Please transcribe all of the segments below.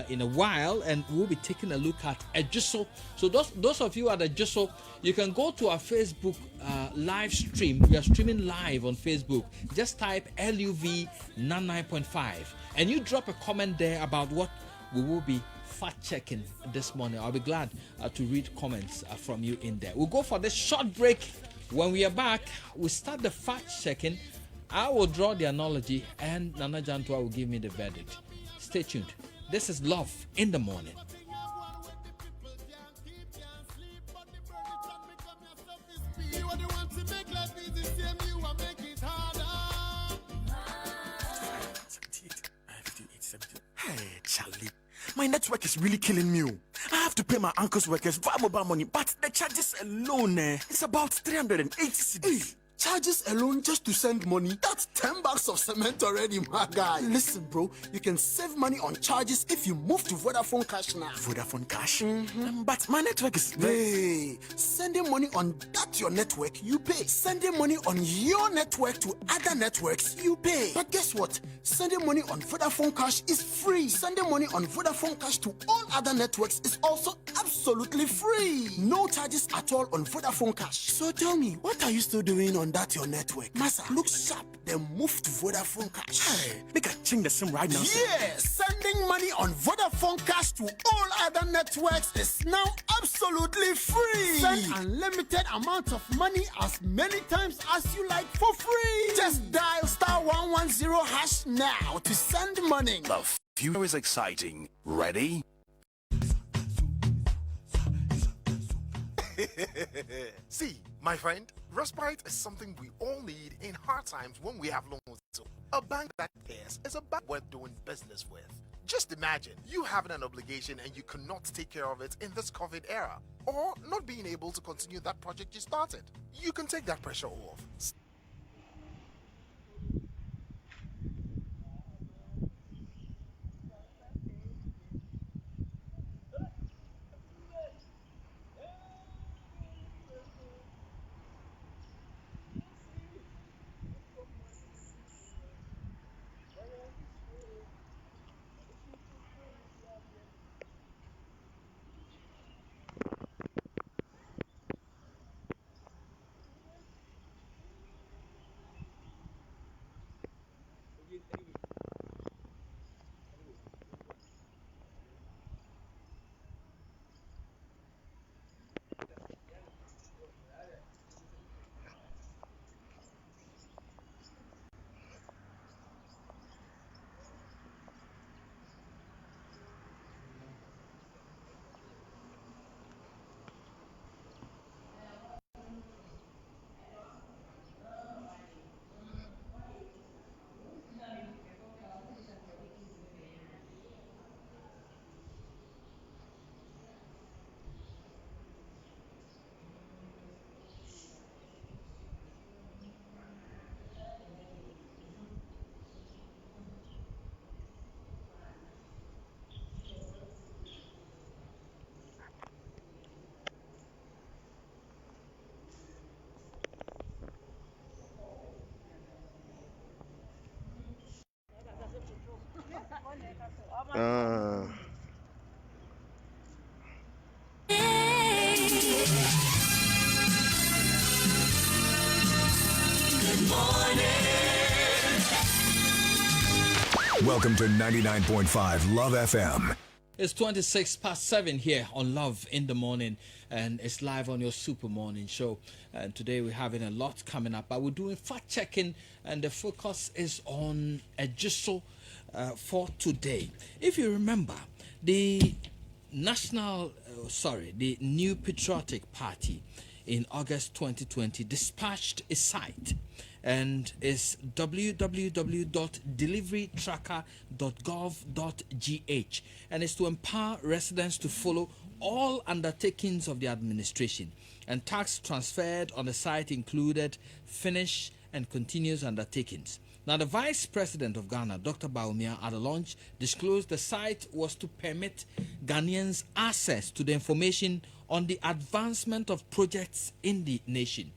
in a while, and we'll be taking a look at Ejiso. So those of you at Ejiso, you can go to our Facebook live stream. We are streaming live on Facebook. Just type LUV 99.5 and you drop a comment there about what we will be fact checking this morning. I'll be glad to read comments from you in there. We'll go for this short break. When we are back, we start the fact checking. I will draw the analogy and Nana Jantua will give me the verdict. Stay tuned. This is Love in the Morning. Hey, Charlie. My network is really killing me. I have to pay my uncle's workers via mobile money, but the charges alone, it's about 380 cedis. Charges alone just to send money? That's 10 bags of cement already, my guy. Listen, bro, you can save money on charges if you move to Vodafone Cash now. Vodafone Cash? But my network is... Hey, sending money on that your network, you pay. Sending money on your network to other networks, you pay. But guess what? Sending money on Vodafone Cash is free. Sending money on Vodafone Cash to all other networks is also absolutely free. No charges at all on Vodafone Cash. So tell me, what are you still doing on that your network? Massa, look sharp, then move to Vodafone Cash. Hey, make a change the SIM right now. Yeah, sending money on Vodafone Cash to all other networks is now absolutely free. Send unlimited amounts of money as many times as you like for free. Just dial *110# now to send money. The future is exciting. Ready? See, my friend, Respite is something we all need in hard times when we have loans. A bank that cares is a bank worth doing business with. Just imagine you having an obligation and you cannot take care of it in this COVID era, or not being able to continue that project you started. You can take that pressure off. Welcome to 99.5 Love FM. It's 7:26 here on Love in the Morning, and it's live on your Super Morning show. And today we're having a lot coming up, but we're doing fact checking, and the focus is on Ejiso for today. If you remember, the New Patriotic Party in August 2020 dispatched a site, and it's www.deliverytracker.gov.gh, and it's to empower residents to follow all undertakings of the administration. And tasks transferred on the site included finish and continuous undertakings. Now, the Vice President of Ghana, Dr. Bawumia, at the launch disclosed the site was to permit Ghanaians access to the information on the advancement of projects in the nation,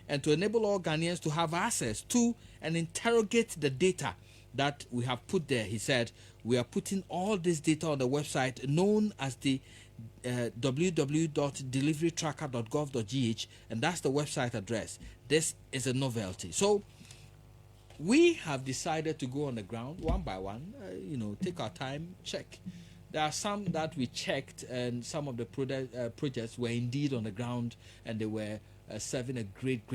and to enable all Ghanaians to have access to and interrogate the data that we have put there, he said, We are putting all this data on the website known as the www.deliverytracker.gov.gh, and that's the website address. This is a novelty. So we have decided to go on the ground one by one, take our time, check. There are some that we checked, and some of the projects were indeed on the ground, and they were serving a great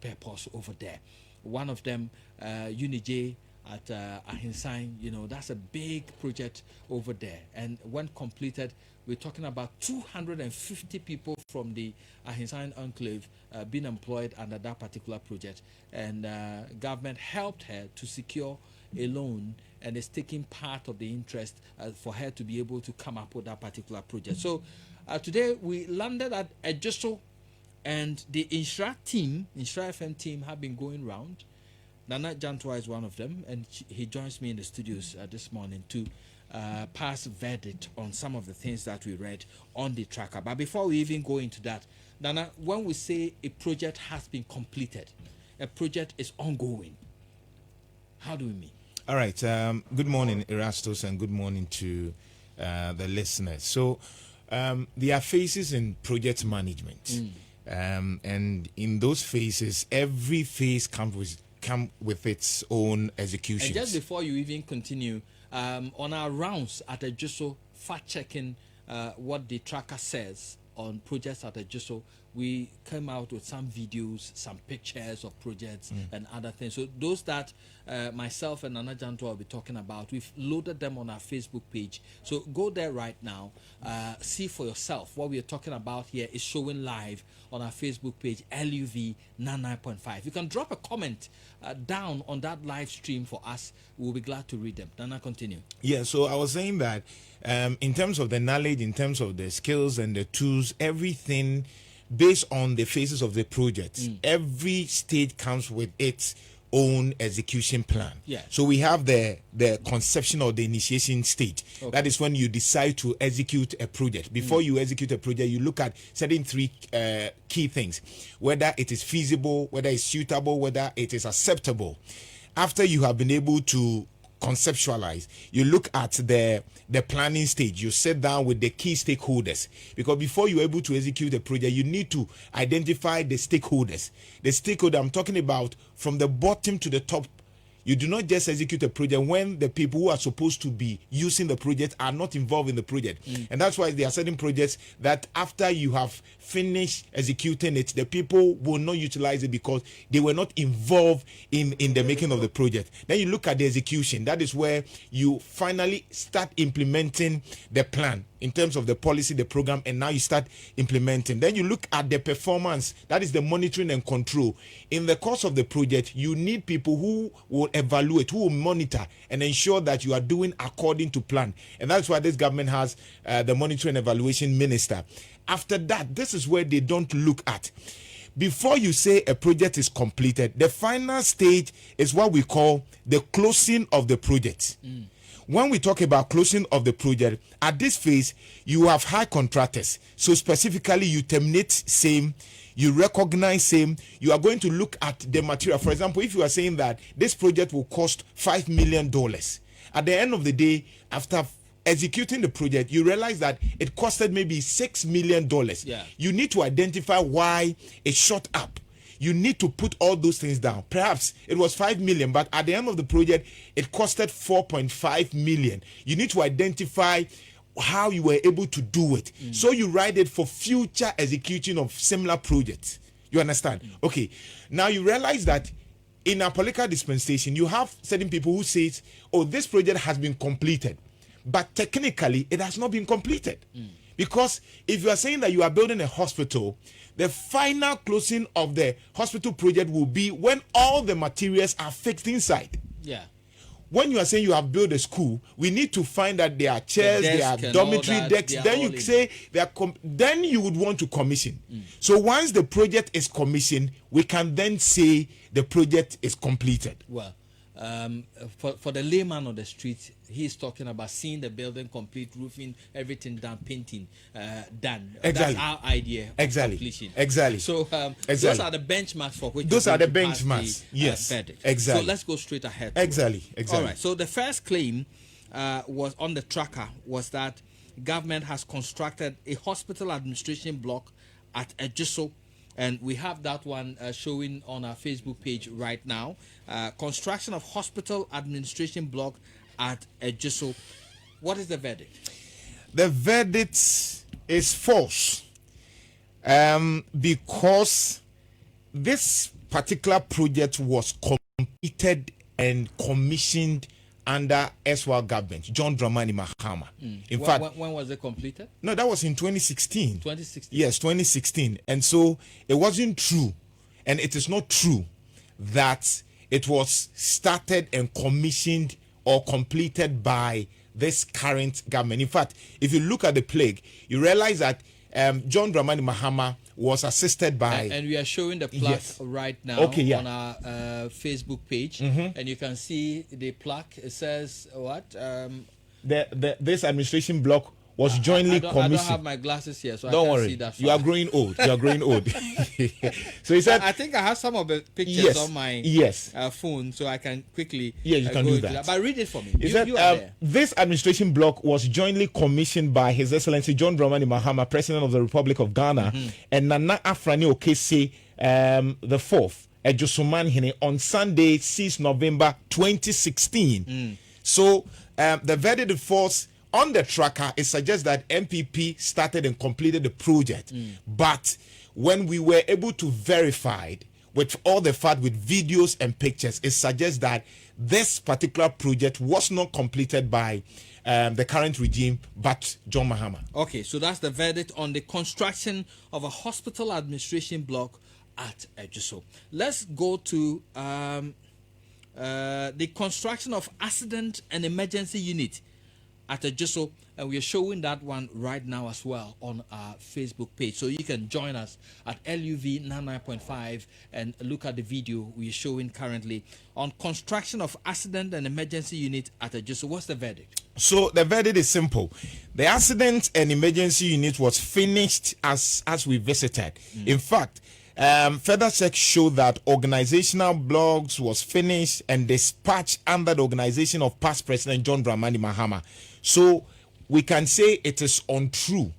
purpose over there. One of them, UNIJ at Ahinsan, that's a big project over there. And when completed, we're talking about 250 people from the Ahinsan enclave being employed under that particular project. And government helped her to secure a loan, and is taking part of the interest for her to be able to come up with that particular project. So today we landed at Ejiso, and the Insra FM team have been going round. Nana Jantwa is one of them, and he joins me in the studios this morning to pass verdict on some of the things that we read on the tracker. But before we even go into that, Nana, when we say a project has been completed, a project is ongoing, how do we mean? All right. Good morning, Erastus, and good morning to the listeners. So there are phases in project management. And in those phases, every phase come with its own execution. And just before you even continue, on our rounds at Ejiso, fact-checking what the tracker says on projects at Ejiso, we came out with some videos, some pictures of projects and other things. So those that myself and Nana Janto will be talking about, we've loaded them on our Facebook page. So go there right now, see for yourself. What we are talking about here is showing live on our Facebook page, LUV 99.5. You can drop a comment down on that live stream for us. We'll be glad to read them. Nana, continue. Yeah, so I was saying that in terms of the knowledge, in terms of the skills and the tools, everything based on the phases of the project, every stage comes with its own execution plan. Yeah. So we have the conception or the initiation stage. Okay. That is when you decide to execute a project. Before you execute a project, you look at certain three key things: whether it is feasible, whether it's suitable, whether it is acceptable. After you have been able to conceptualize, you look at the planning stage. You sit down with the key stakeholders, because before you're able to execute a project, you need to identify the stakeholders. The stakeholder I'm talking about, from the bottom to the top. You do not just execute a project when the people who are supposed to be using the project are not involved in the project. And that's why there are certain projects that after you have finished executing it, the people will not utilize it because they were not involved in the making of the project. Then you look at the execution. That is where you finally start implementing the plan in terms of the policy, the program, and now you start implementing. Then you look at the performance. That is the monitoring and control. In the course of the project, you need people who will evaluate, who will monitor and ensure that you are doing according to plan. And that's why this government has the monitoring and evaluation minister. After that, this is where they don't look at. Before you say a project is completed, the final stage is what we call the closing of the project. When we talk about closing of the project, at this phase, you have high contractors. So specifically, you terminate same, you recognize same, you are going to look at the material. For example, if you are saying that this project will cost $5 million, at the end of the day, after executing the project, you realize that it costed maybe $6 million. Yeah. You need to identify why it shot up. You need to put all those things down. Perhaps it was 5 million, but at the end of the project, it costed 4.5 million. You need to identify how you were able to do it. So you write it for future execution of similar projects. You understand? Okay. Now you realize that in a political dispensation, you have certain people who say, oh, this project has been completed, but technically it has not been completed. Because if you are saying that you are building a hospital, the final closing of the hospital project will be when all the materials are fixed inside. Yeah. When you are saying you have built a school, we need to find that there are chairs, there are dormitory desks. Then you say then you would want to commission. So once the project is commissioned, we can then say the project is completed. Well, for the layman on the street, he's talking about seeing the building complete, roofing, everything done, painting done. Exactly. That's our idea of completion. Exactly. So those are the benchmarks for which those are the benchmarks. The, yes. verdict. Exactly. So let's go straight ahead. Exactly. All right. So the first claim was on the tracker was that government has constructed a hospital administration block at Ejiso, and we have that one showing on our Facebook page right now. Construction of hospital administration block at Ejiso. What is the verdict? The verdict is false, because this particular project was completed and commissioned under Eswal government, John Dramani Mahama. In fact, when was it completed? no, that was in 2016. 2016. Yes, 2016. And so it wasn't true, and it is not true that it was started and commissioned or completed by this current government. In fact, if you look at the plague, you realize that John Dramani Mahama was assisted by... And we are showing the plaque Yes. right now on our Facebook page. And you can see the plaque. It says what? This administration block was jointly I don't commissioned. have my glasses here, so Don't I can't worry, see that you are far. growing old. You are growing old. So he said, I think I have some of the pictures Yes, on my yes. phone, so I can quickly Yeah, you can go do into that. But read it for me. He You said, are there. this administration block was jointly commissioned by His Excellency John Dramani Mahama, President of the Republic of Ghana, and Nana Afrani Okese, the fourth, Ejosumanhene, on Sunday, 6 November 2016. So the verdict falls on the tracker. It suggests that MPP started and completed the project, but when we were able to verify it with all the fact, with videos and pictures, it suggests that this particular project was not completed by the current regime, but John Mahama. Okay, so that's the verdict on the construction of a hospital administration block at Ejiso. Let's go to the construction of accident and emergency unit at Ejiso, and we are showing that one right now as well on our Facebook page. So you can join us at LUV 99.5 and look at the video we are showing currently on construction of accident and emergency unit at Ejiso. What's the verdict? So the verdict is simple. The accident and emergency unit was finished as we visited. In fact, further checks show that organizational blogs was finished and dispatched under the organization of past President John Dramani Mahama. So we can say it is untrue.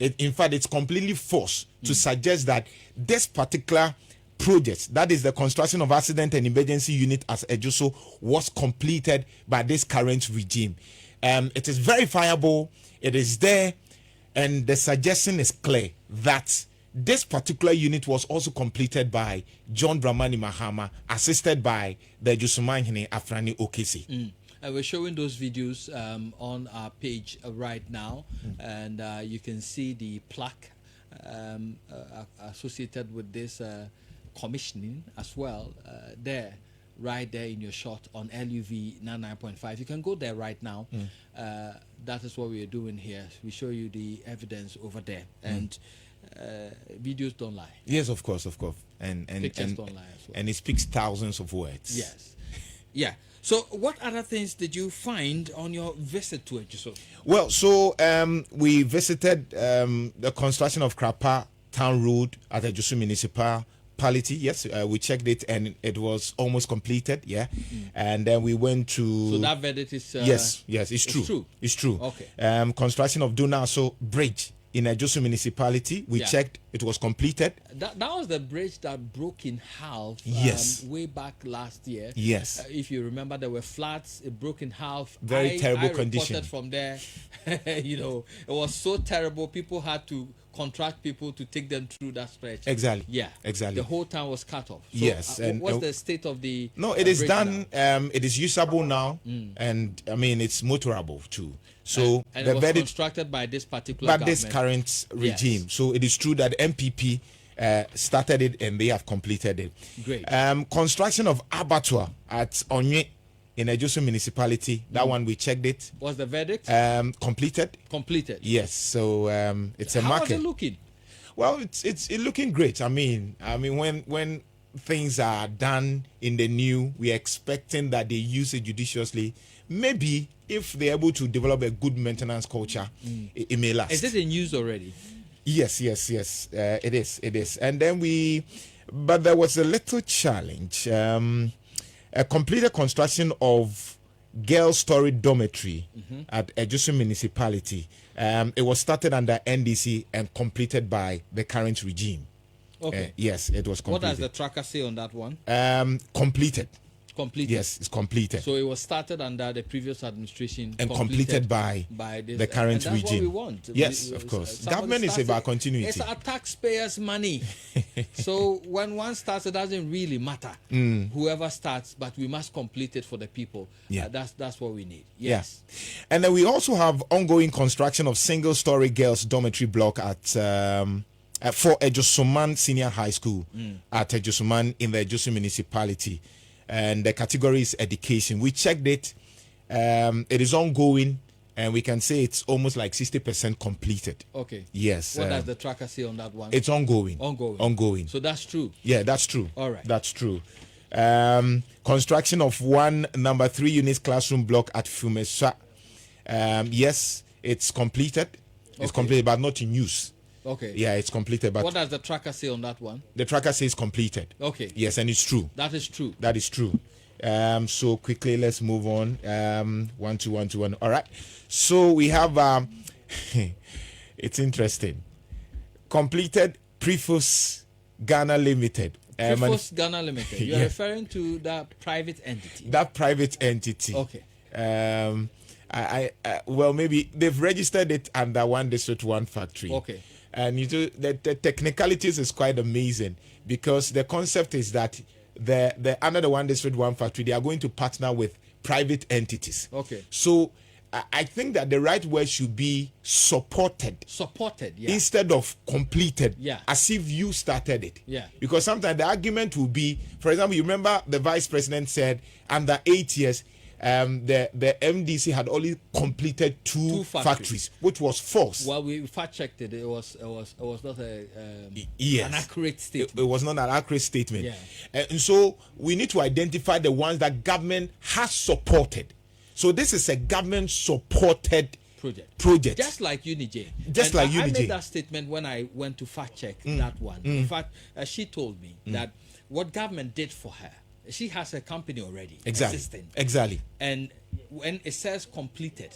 In fact, it's completely false to suggest that this particular project, that is the construction of accident and emergency unit as Ejiso, was completed by this current regime. It is verifiable, it is there, and the suggestion is clear that this particular unit was also completed by John Dramani Mahama, assisted by the Ejosumanhene Afrani Okese. We're showing those videos on our page right now, and you can see the plaque associated with this commissioning as well right there in your shot on LUV 99.5. You can go there right now. That is what we are doing here. We show you the evidence over there, and videos don't lie. Yes, of course, and Pictures don't lie as well. And it speaks thousands of words. Yes, yeah. So, what other things did you find on your visit to Ejiso? Well, so we visited the construction of Krapa Town Road at Ejiso Municipality. Yes, we checked it and it was almost completed. Yeah, and then we went to. So that verdict is. Yes, it's true. It's true. Okay. Construction of Dunaso Bridge in Ejiso Municipality. We checked; it was completed. That was the bridge that broke in half. Yes. Way back last year. Yes. If you remember, there were floods. It broke in half. Very terrible condition. I reported from there. It was so terrible. People had to contract people to take them through that stretch. Exactly. Yeah. Exactly. The whole town was cut off. So, Yes, and what's the state of the? No, it is bridge done. now? It is usable now, and I mean it's motorable too. So and the it was verdict constructed by this particular by government. this current regime. Yes. So it is true that MPP started it and they have completed it. Great. Construction of abattoir at Onye in Ejiso Municipality. That one we checked it. What's the verdict? Completed. Completed. Yes. So it's a How market. was it looking? Well, it's looking great. I mean when things are done in the new, we're expecting that they use it judiciously. Maybe if they're able to develop a good maintenance culture, it may last. Is it in use already? Yes. It is. And then but there was a little challenge. A completed construction of girls' story dormitory at Ejusu Municipality. It was started under NDC and completed by the current regime. Okay. Yes, it was What completed. does the tracker say on that one? Completed. Completed. Yes, it's completed. So it was started under the previous administration And completed by this, the current and that's regime. What we want. Yes, of course. somebody Government is starts about it- continuity. It's our taxpayers' money. So when one starts, it doesn't really matter whoever starts, but we must complete it for the people. Yeah. That's what we need. Yeah. Yes. And then we also have ongoing construction of single-story girls' dormitory block for Ejosuman Senior High School at Ejosuman in the Ejosu Municipality. And the category is education. We checked it. It is ongoing, and we can say it's almost like 60% completed. Okay. Yes. What does the tracker say on that one? It's ongoing. Ongoing. So that's true. Yeah, that's true. All right. That's true. Construction of one number 3 units classroom block at Fumesa. Yes, it's completed. It's Okay. completed, but not in use. Okay. Yeah, it's completed, but What does the tracker say on that one? the tracker says completed. Okay. Yes, and it's true. That is true. That is true. So quickly, let's move on. 1 2 1 2 1. All right. So we have it's interesting. Completed Prefus Ghana Limited. Prefos Ghana Limited. You're Yeah. referring to that private entity. That private entity. Okay. Well, maybe they've registered it under One District One Factory. Okay. And you know the technicalities is quite amazing, because the concept is that the under the One District One Factory, they are going to partner with private entities. Okay. So I think that the right word should be supported Supported. Yeah. instead of completed. Yeah. As if you started it. Yeah. Because sometimes the argument will be, for example, you remember the vice president said under 8 years, the MDC had only completed two factories, which was false. Well, we fact checked it. It was not Yes. an accurate statement. It was not an accurate statement. Yeah. And so we need to identify the ones that government has supported. So this is a government supported project. Just like Unijay. Just And like I Unijay. made that statement when I went to fact check that one. In fact, she told me that what government did for her, she has a company already. Exactly. Existing. Exactly. And when it says completed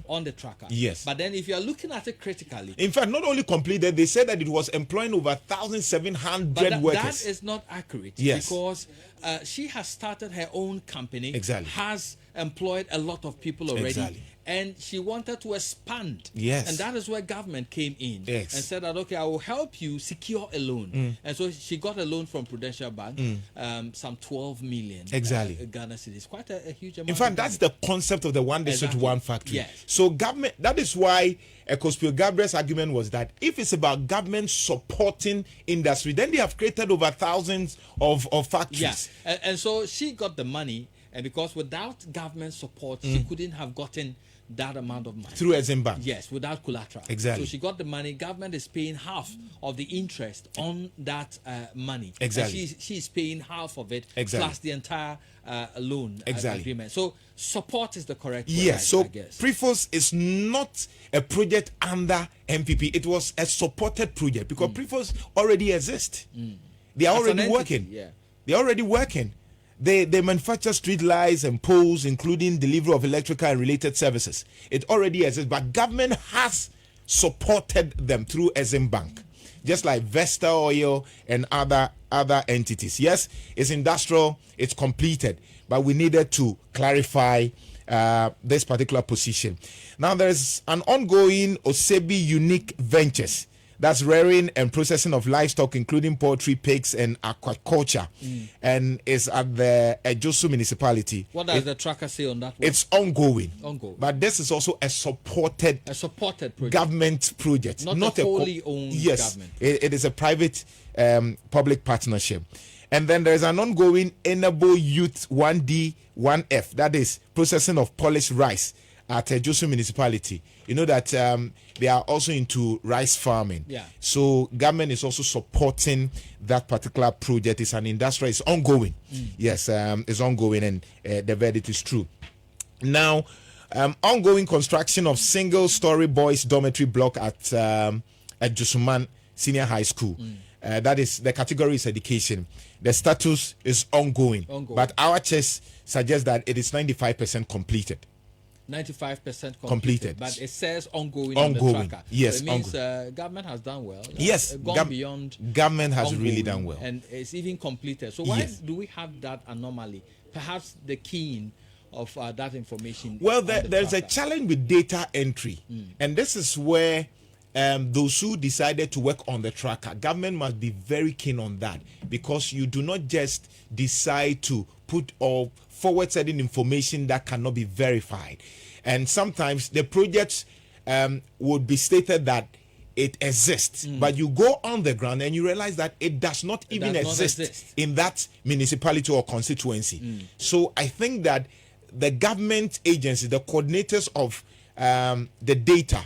on the tracker. Yes. But then if you're looking at it critically, In fact, not only completed, they said that it was employing over 1,700 but that workers. is not accurate. Yes. Because she has started her own company. Exactly. Has employed a lot of people already. Exactly. And she wanted to expand. Yes. And that is where government came in. Yes. And said that, okay, I will help you secure a loan. And so she got a loan from Prudential Bank, some 12 million Exactly. Ghana cedis. Quite a huge amount. In fact, of that's money. the concept of the One District, Exactly. One Factory. Yes. So government, that is why Ekospio Gabriel's argument was that if it's about government supporting industry, then they have created over thousands of factories. Yeah. And so she got the money, and because without government support, she couldn't have gotten that amount of money. Through Exim Bank. Yes, without collateral. Exactly. So she got the money. Government is paying half of the interest on that money. Exactly. And she's paying half of it, Exactly. plus the entire loan Exactly. agreement. So support is the correct word, Yes, so I guess. Prefos is not a project under MPP. It was a supported project because Prefos already exist. They are As an already entity, working. yeah. They're already working. They manufacture street lights and poles, including delivery of electrical and related services. It already exists, but government has supported them through Exim Bank, just like Vesta Oil and other entities. Yes, it's industrial, it's completed, but we needed to clarify this particular position. Now, there's an ongoing Osebi Unique Ventures. That's rearing and processing of livestock, including poultry, pigs, and aquaculture, and is at the Ejosu municipality. What does the tracker say on that one? It's ongoing. Ongoing. But this is also a supported a supported project. government project, Not a wholly owned yes, government. It is a private public partnership. And then there's an ongoing Enable Youth 1D 1F, that is processing of polished rice at Ejosu municipality. You know that they are also into rice farming. Yeah. So government is also supporting that particular project. It's an industrial. It's ongoing. Yes, it's ongoing, and the verdict is true. Now, ongoing construction of single-story boys dormitory block at Josuman Senior High School. that is the category is education. The status is ongoing. But our checks suggest that it is 95% completed. 95% completed, but it says ongoing. Ongoing, on the tracker. yes. So it means government has done well. Yes, gone beyond. Government has ongoing, really done well, and it's even completed. So why do we have that anomaly? Perhaps the keying of that information. Well, there's a challenge with data entry, and this is where those who decided to work on the tracker, government must be very keen on that, because you do not just decide to put or forward certain information that cannot be verified. And sometimes the projects would be stated that it exists, but you go on the ground and you realize that it does not even exist in that municipality or constituency. So I think that the government agencies, the coordinators of the data,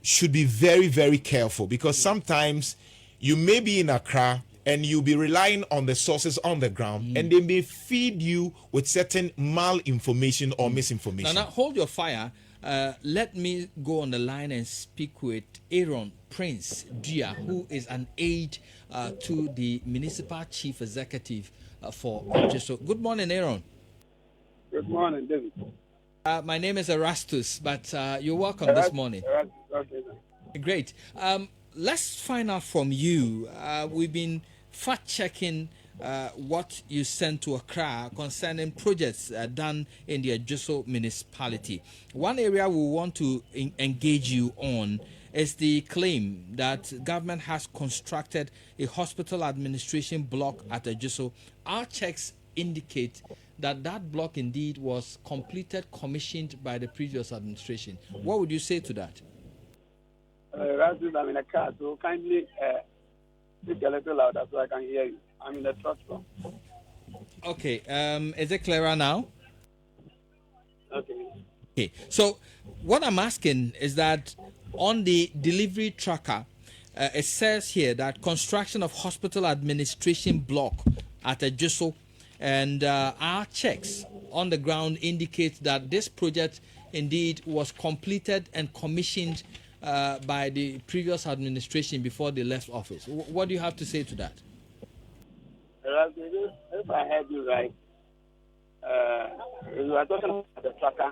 should be very, very careful, because sometimes you may be in Accra and you'll be relying on the sources on the ground, and they may feed you with certain malinformation or misinformation. Now, hold your fire. Let me go on the line and speak with Aaron Prince Dia, who is an aide to the Municipal Chief Executive for Adjusco. Good morning, Aaron. Good morning, David. My name is Erastus, but you're welcome this morning. Great. Let's find out from you. We've been fact-checking what you sent to Accra concerning projects done in the Adjusco municipality. One area we want to engage you on is the claim that government has constructed a hospital administration block at Adjusco. Our checks indicate that block indeed was completed, commissioned by the previous administration. What would you say to that? Rasmus, I'm in a car, so kindly speak a little louder so I can hear you. I'm in the truck stop. Okay, is it clearer now? Okay, so what I'm asking is that on the delivery tracker, it says here that construction of hospital administration block at Adjusco, and our checks on the ground indicate that this project indeed was completed and commissioned by the previous administration before they left office. What do you have to say to that? If I heard you right, you are talking about the tracker.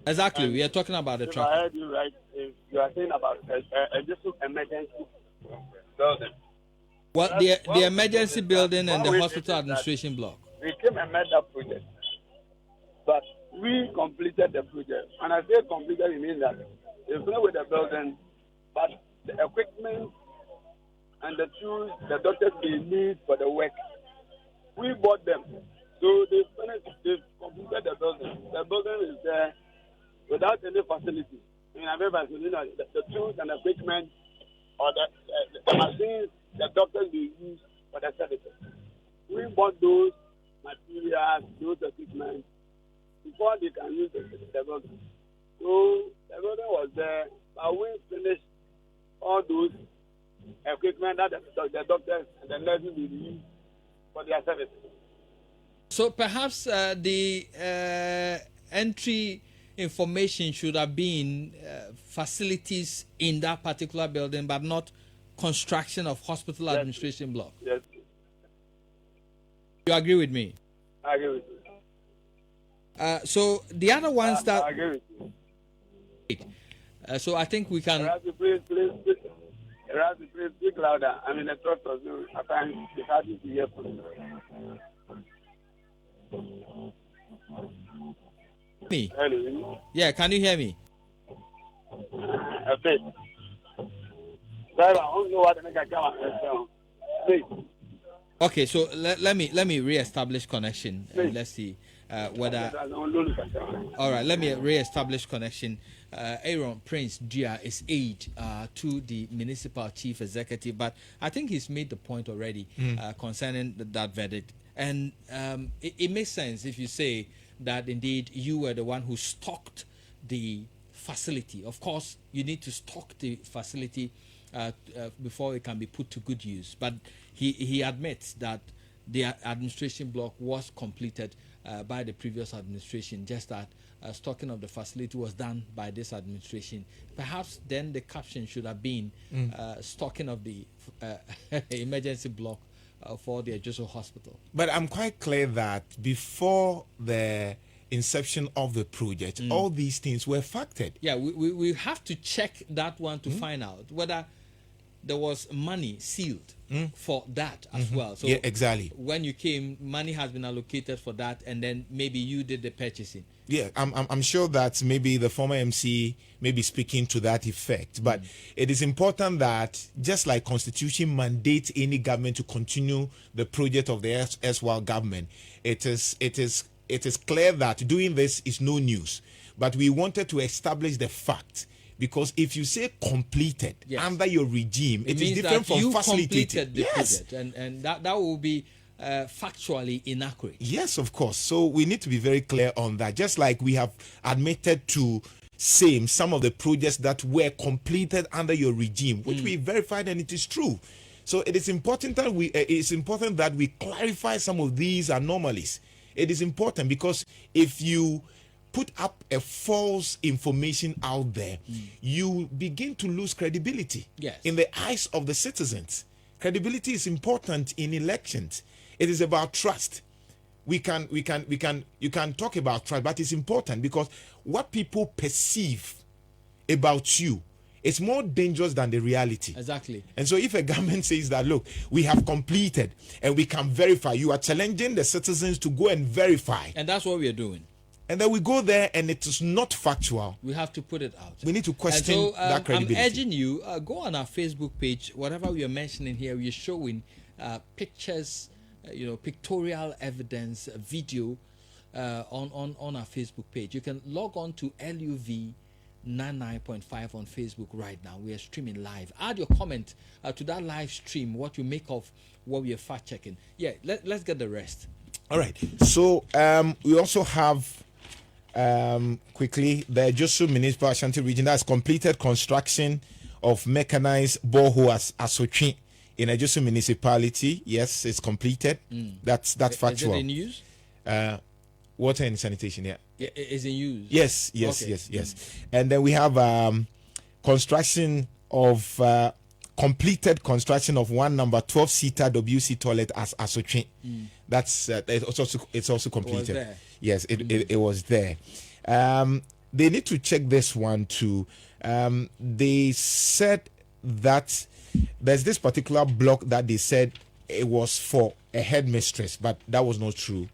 Exactly, we are talking about the tracker. If I heard you right, you are saying about just emergency building. Well, the emergency building and the hospital administration block. We came and met that project, but we completed the project. When I say completed, it means that it's not with the building, but the equipment and the tools the doctors will need for the work. We bought them. So they completed the building. The building is there without any facility. I mean, the tools and equipment or the machines the doctors will use for the services. We bought those materials, those equipment before they can use the building. So the building was there, but we finished all those equipment that the doctors and the nurses will use for their services. So perhaps the entry information should have been facilities in that particular building, but not construction of hospital administration block. Yes. You agree with me? I agree with you. So the other ones that I agree with you. So I think we can. Please speak louder. I'm in a truck, so I can't. It's hard to hear from you. Me? Hello. Yeah, can you hear me? Okay. Okay, so let me re-establish connection and let's see whether. All right, let me re-establish connection. Aaron Prince Dia is aide to the municipal chief executive, but I think he's made the point already concerning that verdict, and it makes sense if you say that indeed you were the one who stocked the facility. Of course, you need to stock the facility before it can be put to good use. But he admits that the administration block was completed by the previous administration, just that stocking of the facility was done by this administration. Perhaps then the caption should have been stocking of the emergency block for the Ejoso Hospital. But I'm quite clear that before the inception of the project, all these things were factored. Yeah, we have to check that one to find out whether there was money sealed for that as well. So yeah, exactly. when you came, money has been allocated for that, and then maybe you did the purchasing. Yeah, I'm sure that maybe the former MC may be speaking to that effect. But it is important that just like Constitution mandates any government to continue the project of the SWAL government, it is clear that doing this is no news. But we wanted to establish the fact, because if you say completed under your regime, it is different from facilitated. The project, and that will be factually inaccurate. Yes, of course. So we need to be very clear on that. Just like we have admitted to some of the projects that were completed under your regime, which we verified, and it is true. So it is important that we clarify some of these anomalies. It is important because if you put up a false information out there, you begin to lose credibility in the eyes of the citizens. Credibility is important in elections. It is about trust. You can talk about trust, but it's important because what people perceive about you is more dangerous than the reality. Exactly. And so if a government says that, look, we have completed and we can verify, you are challenging the citizens to go and verify. And that's what we are doing. And then we go there and it is not factual. We have to put it out. We need to question that credibility. I'm urging you, go on our Facebook page. Whatever we are mentioning here, we are showing pictures, pictorial evidence, video on our Facebook page. You can log on to LUV 99.5 on Facebook right now. We are streaming live. Add your comment to that live stream, what you make of what we are fact checking. Yeah, let's get the rest. All right. So we also have quickly the Ejoso Municipal Ashanti Region that has completed construction of mechanized borehole as Asotwe in Ejoso Municipality. Yes, it's completed. That's factual. Is it in use? Water and sanitation. Yeah. Is in use. Yes. Yes. And then we have construction of completed construction of one number 12-seater WC toilet as Asotwe. That's it's also completed. It was there. Yes, it was there. They need to check this one too. They said that there's this particular block that they said it was for a headmistress, but that was not true.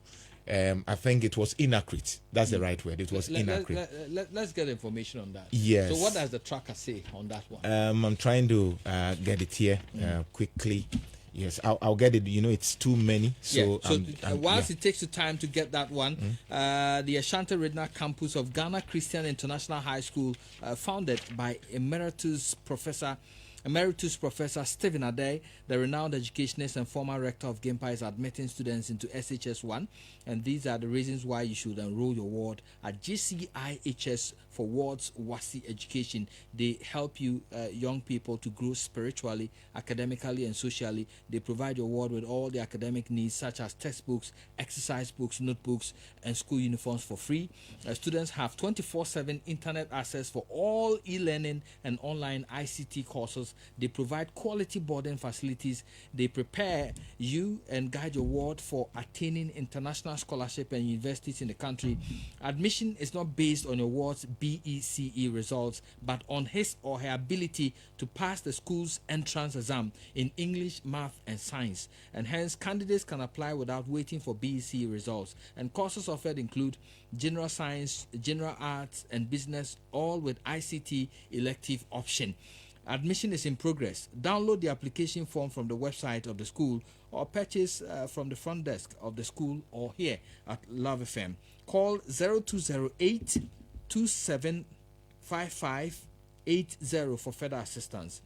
I think it was inaccurate. That's the right word. It was inaccurate. Let's get information on that. Yes. So what does the tracker say on that one? I'm trying to get it here quickly. Yes, I'll get it. It's too many. So, whilst it takes you time to get that one, the Ashanti Regional Campus of Ghana Christian International High School, founded by Emeritus Professor Stephen Adey, the renowned educationist and former rector of GIMPA, is admitting students into SHS1, and these are the reasons why you should enroll your ward at GCIHS for wards WASI education. They help you young people to grow spiritually, academically, and socially. They provide your ward with all the academic needs such as textbooks, exercise books, notebooks, and school uniforms for free. Students have 24/7 internet access for all e-learning and online ICT courses. They provide quality boarding facilities. They prepare you and guide your ward for attaining international scholarship and universities in the country. Admission is not based on your ward's BECE results, but on his or her ability to pass the school's entrance exam in English, math, and science. And hence, candidates can apply without waiting for BECE results. And courses offered include general science, general arts, and business, all with ICT elective option. Admission is in progress. Download the application form from the website of the school or purchase from the front desk of the school or here at Love FM. Call 0208 275580 for further assistance.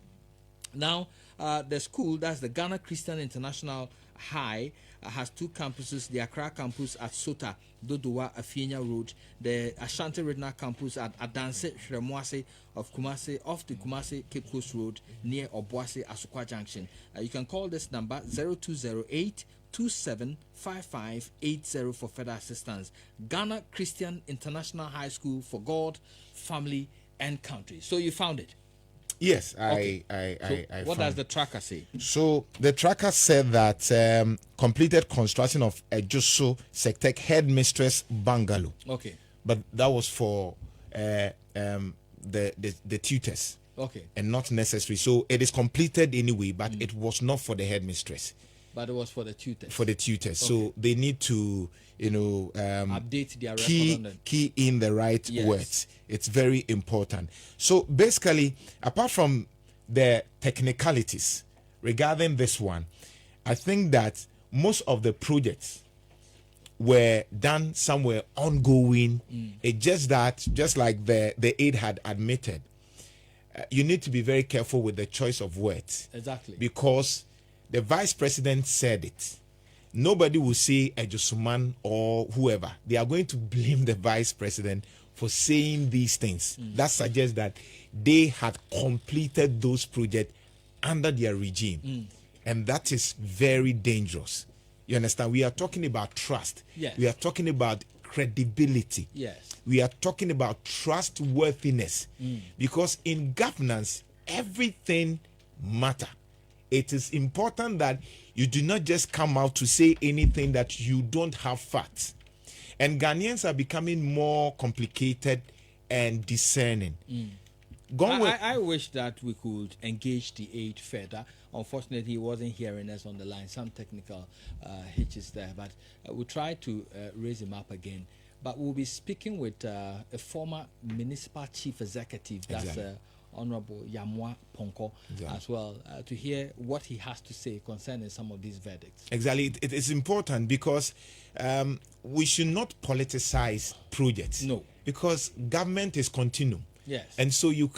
Now, the school, that's the Ghana Christian International High, has two campuses: the Accra campus at Sota, Dodowa, Afienya Road, the Ashanti Regional campus at Adanse Shremwase of Kumasi, off the Kumasi Cape Coast Road near Obuasi Asukwa Junction. You can call this number 0208 275580 for further assistance. Ghana Christian International High School for God, Family, and Country. So you found it? Yes, Okay. What does found the tracker say? So the tracker said that completed construction of Ejuso Sectec Headmistress Bungalow. Okay. But that was for the tutors. Okay. And not necessary. So it is completed anyway, but it was not for the headmistress. But it was for the tutors. For the tutors. Okay. So they need to, update their record on them. key in the right Yes. words. It's very important. So basically, apart from the technicalities regarding this one, I think that most of the projects were done somewhere ongoing. It's just that, just like the aide had admitted, you need to be very careful with the choice of words. Exactly. Because the vice president said it. Nobody will say Ejusuman or whoever. They are going to blame the vice president for saying these things. That suggests that they had completed those projects under their regime. And that is very dangerous. You understand? We are talking about trust. Yes. We are talking about credibility. Yes. We are talking about trustworthiness. Because in governance, everything matters. It is important that you do not just come out to say anything that you don't have facts. And Ghanaians are becoming more complicated and discerning. I wish that we could engage the aide further. Unfortunately, he wasn't hearing us on the line. Some technical hitches there, but we'll try to raise him up again. But we'll be speaking with a former municipal chief executive, that's Exactly. Honorable Yamwa Ponko, as well, to hear what he has to say concerning some of these verdicts. Exactly. It is important because we should not politicize projects. No. Because government is continuum. Yes. And so you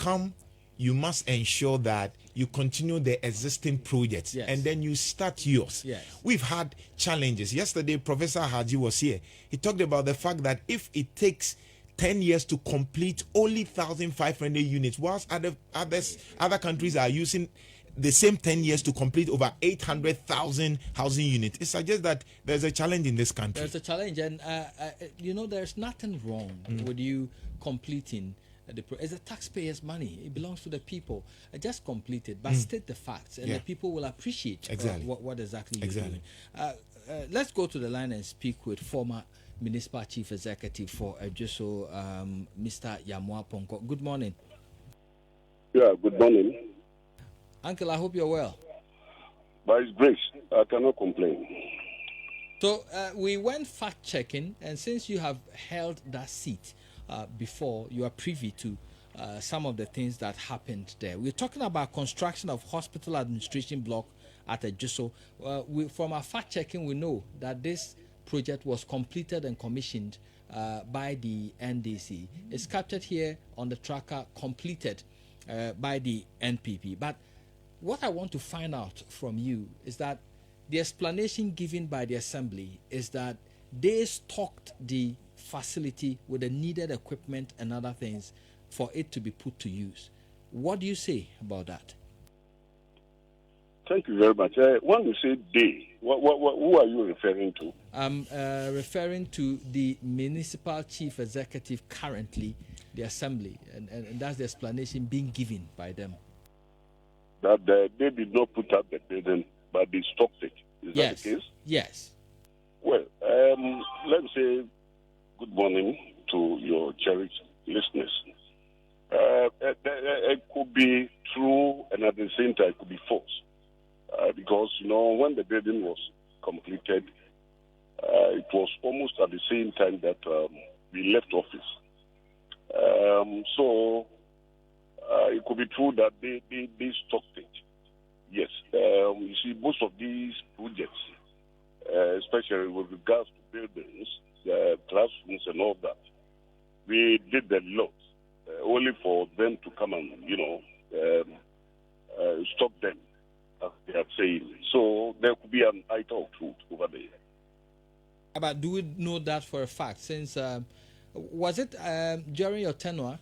must ensure that you continue the existing projects. Yes. And then you start yours. Yes. We've had challenges. Yesterday, Professor Haji was here. He talked about the fact that if it takes 10 years to complete only 1,500 units, whilst other countries are using the same 10 years to complete over 800,000 housing units, it suggests that there's a challenge in this country. There's a challenge, and there's nothing wrong with you completing it's the taxpayers' money. It belongs to the people. Just complete it, but state the facts, and the people will appreciate Exactly. what exactly you're doing. Let's go to the line and speak with former Municipal Chief Executive for Ejuso, Mr. Yamwa Ponko. Good morning. Yeah, good morning. Uncle, I hope you're well. By His grace, I cannot complain. So we went fact-checking, and since you have held that seat before, you are privy to some of the things that happened there. We're talking about construction of hospital administration block at Ejuso. From our fact-checking, we know that this project was completed and commissioned by the NDC. It's captured here on the tracker, completed by the NPP. But what I want to find out from you is that the explanation given by the Assembly is that they stocked the facility with the needed equipment and other things for it to be put to use. What do you say about that? Thank you very much. When you say they, who are you referring to? I'm referring to the municipal chief executive currently, the Assembly, and that's the explanation being given by them. That they did not put up the building, but they stocked it. Is that the case? Yes. Well, let me say good morning to your cherished listeners. It could be true, and at the same time, it could be false. Because, when the building was completed, it was almost at the same time that we left office. So it could be true that they stocked it. Yes. You see, most of these projects, especially with regards to buildings, classrooms and all that, we did a lot only for them to come and, stop them, as they are saying. So there could be an item of truth over there. But do we know that for a fact? Since was it during your tenure?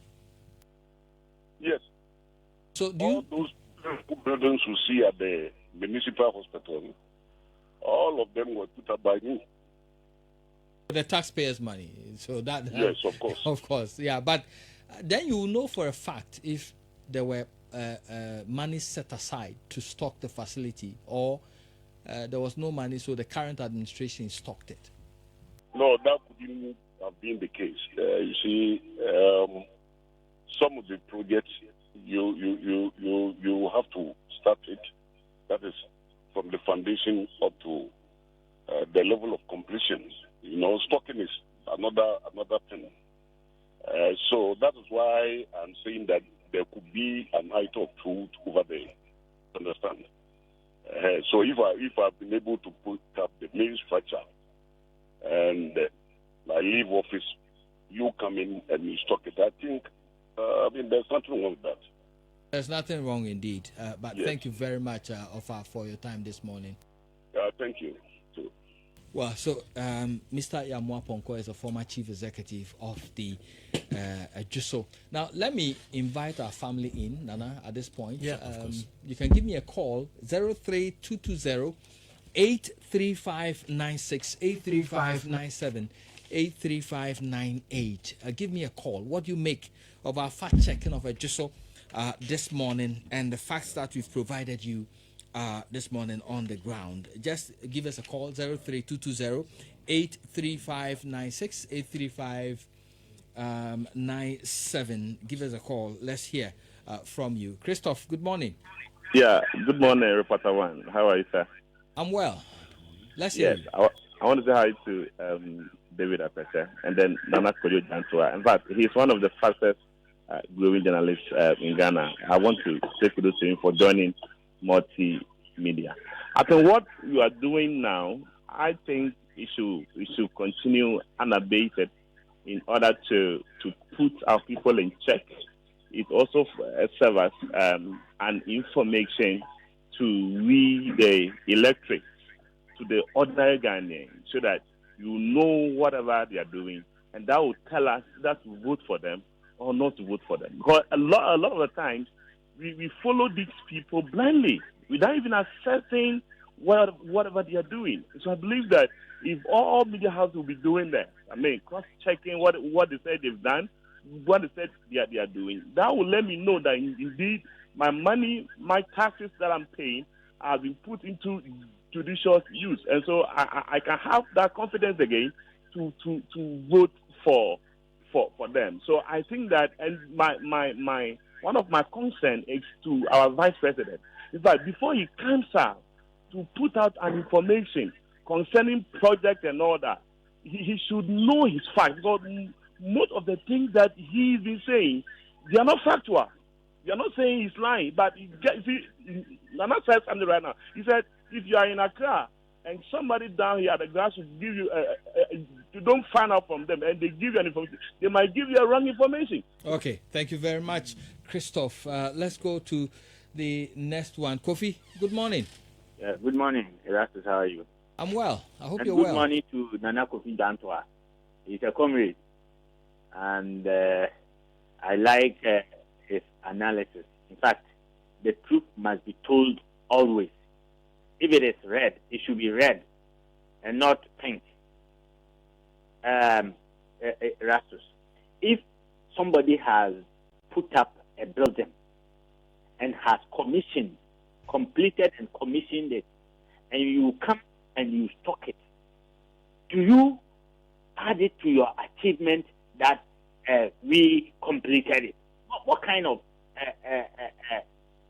Yes. So all those buildings you see at the municipal hospital, all of them were put up by me. The taxpayers' money. So that Yes, of course. of course, yeah. But then you will know for a fact if there were money set aside to stock the facility, or there was no money, so the current administration stocked it. No, that couldn't have been the case. You see, some of the projects you have to start it. That is from the foundation up to the level of completion. You know, stocking is another thing. So that is why I'm saying that there could be an item of truth over there. Understand? So if I've been able to put up the main structure and I leave office, you come in and you stock it, I think there's nothing wrong with that. There's nothing wrong indeed. But Yes. thank you very much, Ofa, for your time this morning. Thank you. Too. Well, so Mr. Yamwa Ponko is a former chief executive of the JUSO. Now, let me invite our family in, Nana, at this point. Yeah, of course. You can give me a call, 03220 83596, 83597, 83598. Give me a call. What do you make of our fact checking of a JUSO this morning and the facts that we've provided you this morning on the ground? Just give us a call, 03220 83596, 83597. Give us a call. Let's hear from you. Christoph, good morning. Yeah, good morning, Reporter One. How are you, sir? I'm well. Let's hear Yes, you. I want to say hi to David Apese and then Nana Kojo Jantua. In fact, he's one of the fastest growing journalists in Ghana. I want to say kudos to him for joining multimedia. I think what you are doing now, I think it should continue unabated in order to put our people in check. It also serves as an information to we the electorate, to the ordinary Ghanaian, so that you know whatever they are doing, and that will tell us that to vote for them or not to vote for them. Because a lot of the times we follow these people blindly without even assessing whatever they are doing. So I believe that if all media houses will be doing that, cross-checking what they said they've done, what they said they are doing, that will let me know that indeed my money, my taxes that I'm paying have been put into judicious use. And so I can have that confidence again to vote for them. So I think that, and my one of my concern is to our vice president. In fact, before he comes out to put out an information concerning project and all that, he should know his facts, because most of the things that he's been saying, they are not factual. They are not saying he's lying, but Nana said something right now. He said, if you are in Accra and somebody down here at the grass will give you, you don't find out from them and they give you an information, they might give you a wrong information. Okay, thank you very much, Christoph. Let's go to the next one. Kofi, good morning. Yeah, good morning, Erastus. How are you? I'm well. I hope you're good well. Good morning to Nana Kofi Dantoa. He's a comrade, and I like his analysis. In fact, the truth must be told always. If it is red, it should be red and not pink. Erastus, if somebody has put up a building and has completed and commissioned it, and you come and you stock it, do you add it to your achievement that we completed it? What kind of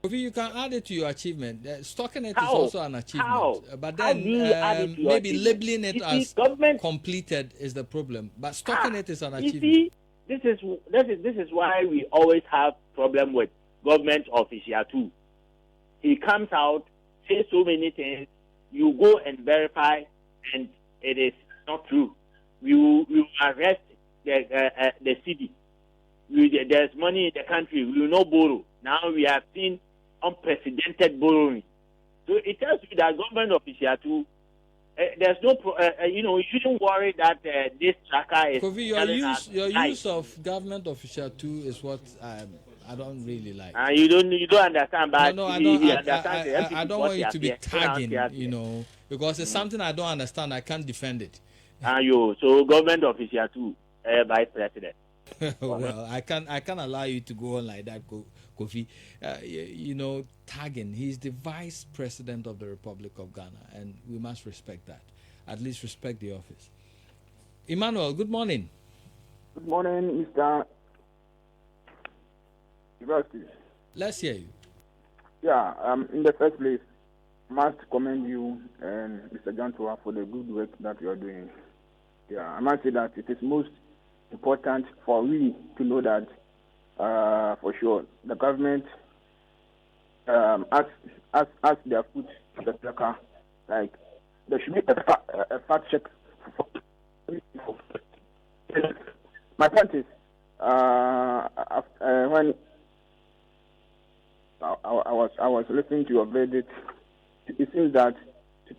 you can add it to your achievement. Stocking it How? is also an achievement. How? But How then do you add it to your maybe achievement? labeling it You as see, government- completed is the problem. But stocking it is an You achievement. see, this is why we always have problem with government official too. He comes out, says so many things, you go and verify, and it is not true. You arrest the city. There's money in the country. We will not borrow. Now we have seen unprecedented borrowing. So it tells you that government official too. There's no, you shouldn't worry that this tracker is. Kofi, your use of government official too is what I don't really like. And you don't understand, but No, I he don't. understands the I MPP don't want you what to he be has tagging, here. you know, because it's something I don't understand. I can't defend it. And you, so government official too, vice president. Well, I can't allow you to go on like that, Kofi. You know, tagging. He's the vice president of the Republic of Ghana, and we must respect that. At least respect the office. Emmanuel, good morning. Good morning, Mr. University. Let's hear you. Yeah, in the first place, must commend you and Mr. Jantua for the good work that you are doing. Yeah, I must say that it is most important for we to know that for sure the government, as they have put the tracker, like there should be a fact check. My point is, when I was listening to your verdict, it seems that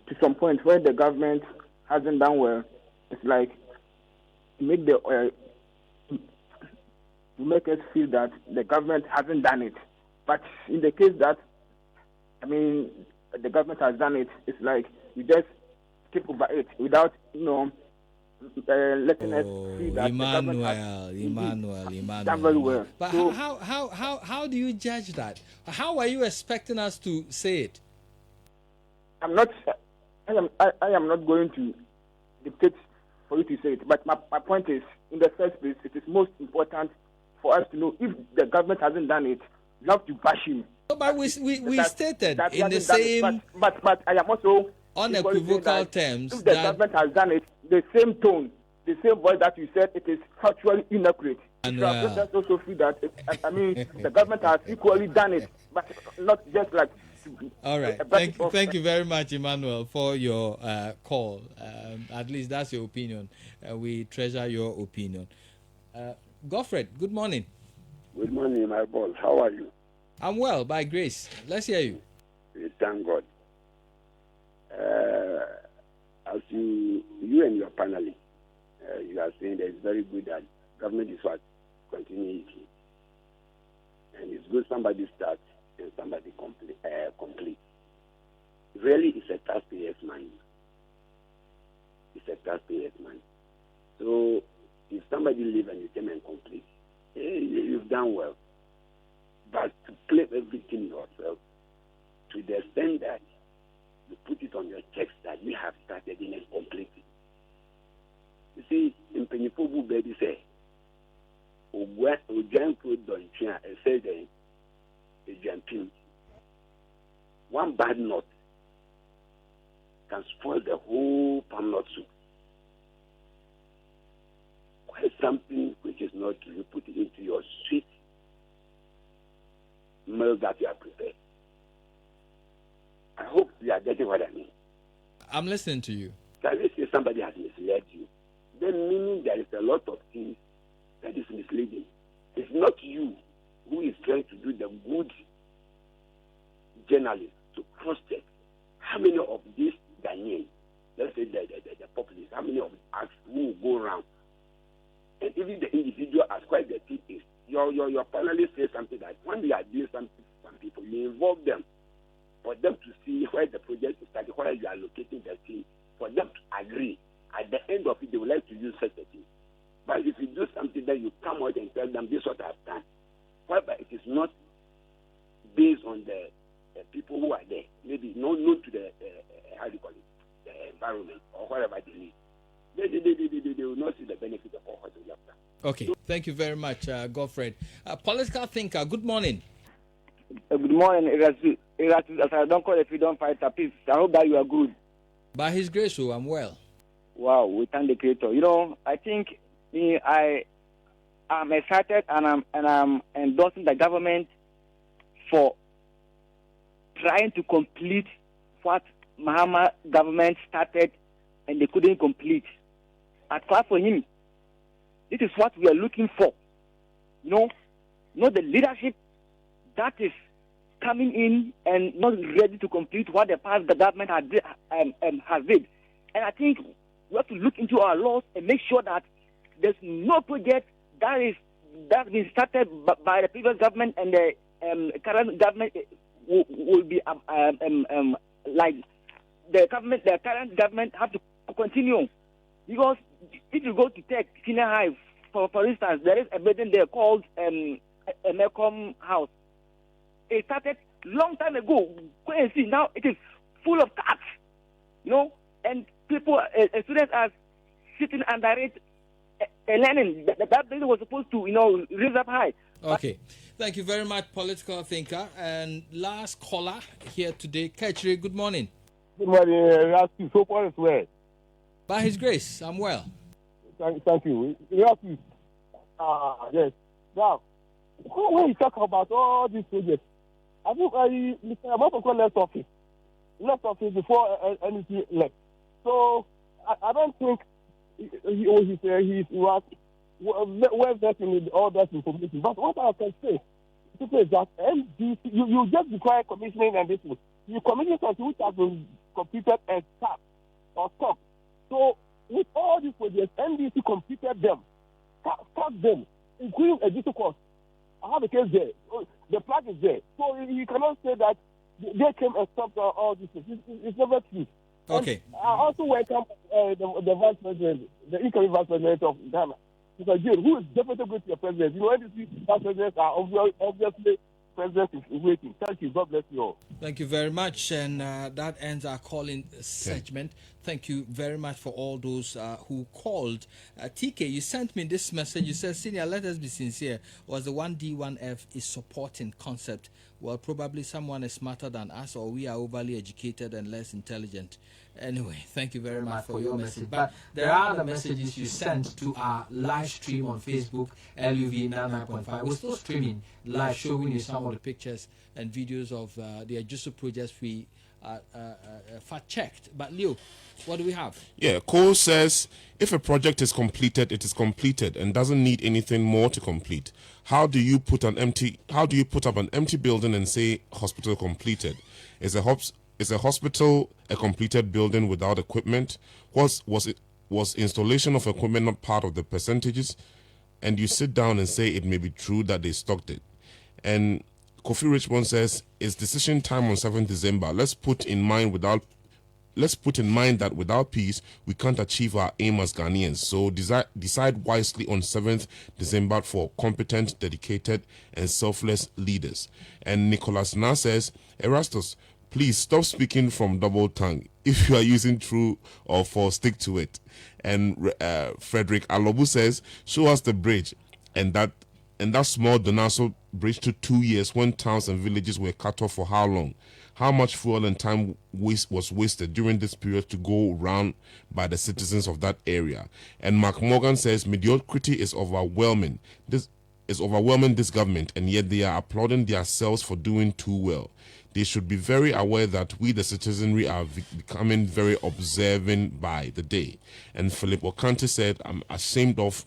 to some point where the government hasn't done well, it's like to make us feel that the government hasn't done it. But in the case that, I mean, the government has done it, it's like you just skip over it without, letting us see that Emmanuel. done very well. But so, how do you judge that? How are you expecting us to say it? I am not going to dictate for you to say it. But my point is, in the first place, it is most important for us to know if the government hasn't done it, you have to bash him. No, but we stated that in the same but I am also unequivocal terms if the government has done it, the same tone, the same voice that you said, it is factually inaccurate. And just also feel that the government has equally done it, but not just like. All right. Thank you very much, Emmanuel, for your call. At least that's your opinion. We treasure your opinion. Godfred, good morning. Good morning, my boss. How are you? I'm well, by grace. Let's hear you. Thank God. As you and your panelists, you are saying that it's very good that government is what continuity. And it's good somebody starts and somebody complete. Really, it's a taxpayer's money. It's a taxpayer's money. So if somebody leave and you came and complete, you've done well. But to claim everything yourself, to the extent that you put it on your checks that you have started in and completed. You see, in Penipobu, baby say, one bad nut can spoil the whole palm nut soup. Why something which is not you put it into your sweet meal that you are prepared. I hope you are getting what I mean. I'm listening to you. Can you say somebody has misled you? Then meaning there is a lot of things that is misleading. It's not you who is trying to do the good journalist to cross-check how many of these Ghanaians, let's say the populace, how many of us who will go around. And even the individual as quite the thing is, your panelist says something that when we are doing something for some people, you involve them for them to see where the project is starting, where you are locating the thing, for them to agree. At the end of it, they would like to use such a thing. But if you do something that you come out and tell them this is what I've done, whereby it is not based on the people who are there, maybe not known to the how do you call it, the environment or whatever they need, they will not see the benefit of what they have done. Okay, thank you very much, Godfred. Political thinker, good morning. Good morning, Erasu. I don't call the freedom fighter, please. I hope that you are good. By His grace, I'm well. Wow, we thank the Creator. I think I am excited and I'm endorsing the government for trying to complete what Mahama government started and they couldn't complete. I clap for him. This is what we are looking for. Not the leadership that is coming in and not ready to complete what the past government has did. And I think we have to look into our laws and make sure that there's no project that is that's been started by the previous government and the current government will be like the current government have to continue, because if you go to Tech Senior High, for instance, there is a building there called Mecom House. It started long time ago. Go and see, now it is full of cats, and people, students are sitting under it, learning. That building was supposed to, raise up high. Okay. Thank you very much, political thinker. And last caller here today, Kachiri, good morning. Good morning, Rasky. So far as well. By His grace, I'm well. Thank you. Rasky. Yes. Now, when you talk about all these projects, I think Mr. Amatoko left office before anything left. So I don't think he was well versed in all that information. But what I can say is that MDC, you just require commissioning and this one. You commission something which has been completed and stopped. So with all these projects, MDC completed them, stopped them, including a digital cost. I have a case there. The flag is there. So you cannot say that they came and stopped all these things. It's never true. Okay. And I also welcome the vice president, the incoming vice president of Ghana, Mr. Jane, who is definitely going to be a president. NDC vice presidents are obviously president is waiting. Thank you. God bless you all. Thank you very much. And that ends our calling segment. Thank you very much for all those who called. TK, you sent me this message. You said, Senior, let us be sincere. Was the 1D1F is supporting concept? Well, probably someone is smarter than us, or we are overly educated and less intelligent. Anyway, thank you very much for your message. But there are other messages you sent to our live stream on Facebook, LUV 99.5. We're still streaming live, showing you some of the pictures and videos of the Ajuso projects we fact-checked. But Leo, what do we have? Yeah, Cole says, if a project is completed, it is completed and doesn't need anything more to complete. How do you put up an empty building and say hospital completed? Is a hospital a completed building without equipment? Was installation of equipment not part of the percentages? And you sit down and say it may be true that they stocked it. And Kofi Richmond says, it's decision time on 7th December. Let's put in mind that without peace, we can't achieve our aim as Ghanaians. So decide wisely on 7th December for competent, dedicated, and selfless leaders. And Nicholas Na says, Erastus, please stop speaking from double tongue. If you are using true or false, stick to it. And Frederick Alobu says, show us the bridge. And that small Donaso bridge took 2 years when towns and villages were cut off for how long? How much fuel and time was wasted during this period to go round by the citizens of that area? And Mark Morgan says mediocrity is overwhelming. This government, and yet they are applauding themselves for doing too well. They should be very aware that we, the citizenry, are becoming very observing by the day. And Philip Okante said, I'm ashamed of ...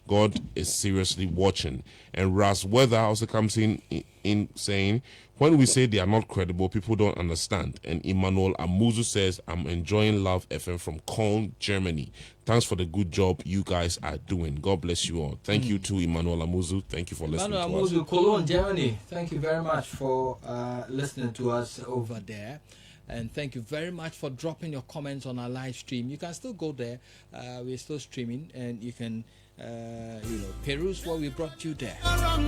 God is seriously watching. And Ras Weather also comes in saying, when we say they are not credible, people don't understand. And Emmanuel Amuzu says, I'm enjoying Love FM from Köln, Germany. Thanks for the good job you guys are doing. God bless you all. Thank you to Emmanuel Amuzu. Thank you for listening to us. Emmanuel Amuzu, Cologne, Germany. Thank you very much for listening to us over there. And thank you very much for dropping your comments on our live stream. You can still go there. We're still streaming, and you can, peruse what we brought you there. Tell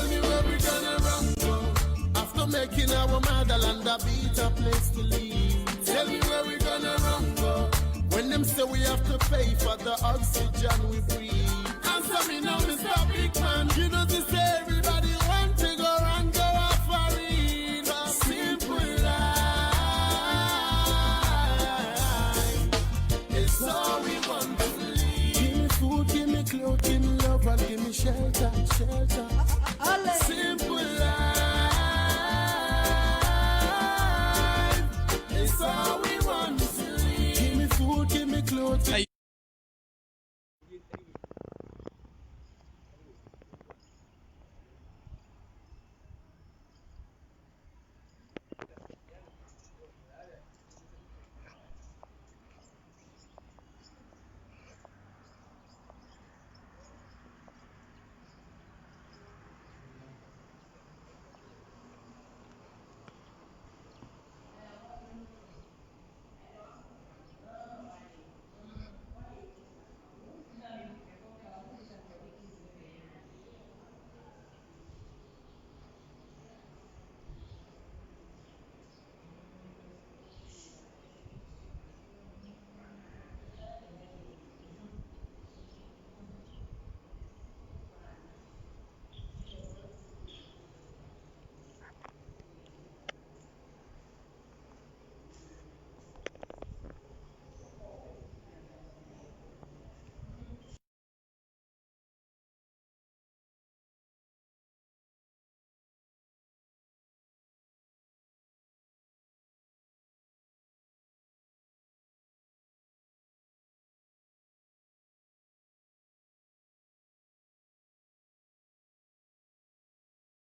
me where we gonna run to after making our motherland a better place to live. Tell me where we gonna run to when them say we have to pay for the oxygen we breathe. Answer me now, Mr. Big Man. You know to say everybody want to go and go off a read a simple life. It's all we want to live. Give me food, give me clothes, give me love, and give me shelter.